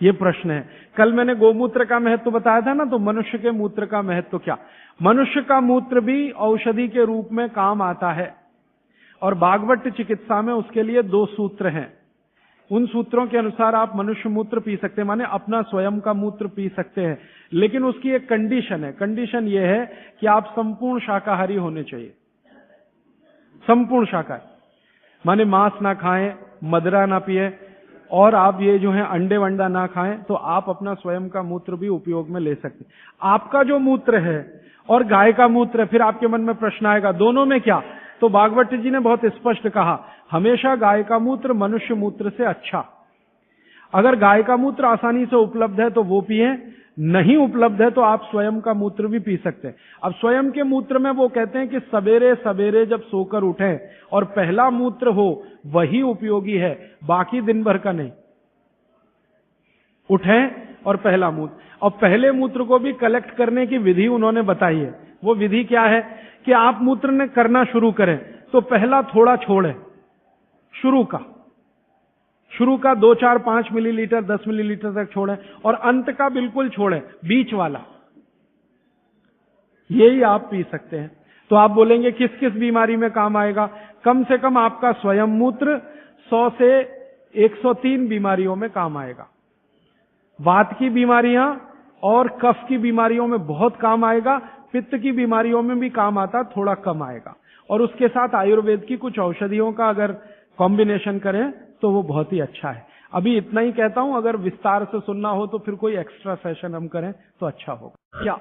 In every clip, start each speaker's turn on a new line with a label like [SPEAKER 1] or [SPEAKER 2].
[SPEAKER 1] ये प्रश्न है। कल मैंने गोमूत्र का महत्व बताया था ना, तो मनुष्य के मूत्र का महत्व क्या? मनुष्य का मूत्र भी औषधि के रूप में काम आता है, और भागवत चिकित्सा में उसके लिए 2 सूत्र हैं। उन सूत्रों के अनुसार आप मनुष्य मूत्र पी सकते हैं, माने अपना स्वयं का मूत्र पी सकते हैं, लेकिन उसकी एक कंडीशन है। कंडीशन यह है कि आप संपूर्ण शाकाहारी होने चाहिए। संपूर्ण शाकाहारी माने मांस ना खाएं, मदिरा ना पिए, और आप ये जो है अंडे वंडा ना खाएं, तो आप अपना स्वयं का मूत्र भी उपयोग में ले सकते हैं। आपका जो मूत्र है और गाय का मूत्र है, फिर आपके मन में प्रश्न आएगा दोनों में क्या? तो भागवत जी ने बहुत स्पष्ट कहा, हमेशा गाय का मूत्र मनुष्य मूत्र से अच्छा। अगर गाय का मूत्र आसानी से उपलब्ध है तो वो पिए, नहीं उपलब्ध है तो आप स्वयं का मूत्र भी पी सकते हैं। अब स्वयं के मूत्र में वो कहते हैं कि सवेरे सवेरे जब सोकर उठें और पहला मूत्र हो वही उपयोगी है, बाकी दिन भर का नहीं। उठें और पहला मूत्र, और पहले मूत्र को भी कलेक्ट करने की विधि उन्होंने बताई है। वो विधि क्या है कि आप मूत्र ने करना शुरू करें तो पहला थोड़ा छोड़ें, शुरू का 2, 4, 5 मिलीलीटर 10 मिलीलीटर तक छोड़ें, और अंत का बिल्कुल छोड़ें, बीच वाला यही आप पी सकते हैं। तो आप बोलेंगे किस किस बीमारी में काम आएगा? कम से कम आपका स्वयं मूत्र 100 से 103 बीमारियों में काम आएगा। वात की बीमारियां और कफ की बीमारियों में बहुत काम आएगा, पित्त की बीमारियों में भी काम आता, थोड़ा कम आएगा। और उसके साथ आयुर्वेद की कुछ औषधियों का अगर कॉम्बिनेशन करें तो वो बहुत ही अच्छा है। अभी इतना ही कहता हूं, अगर विस्तार से सुनना हो तो फिर कोई एक्स्ट्रा सेशन हम करें तो अच्छा होगा। क्या?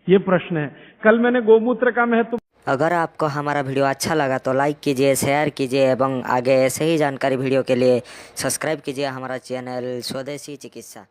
[SPEAKER 1] ये प्रश्न है। कल मैंने गोमूत्र का महत्व।
[SPEAKER 2] अगर आपको हमारा वीडियो अच्छा लगा तो लाइक कीजिए, शेयर कीजिए एवं आगे ऐसे ही जानकारी वीडियो के लिए सब्सक्राइब कीजिए हमारा चैनल स्वदेशी चिकित्सा।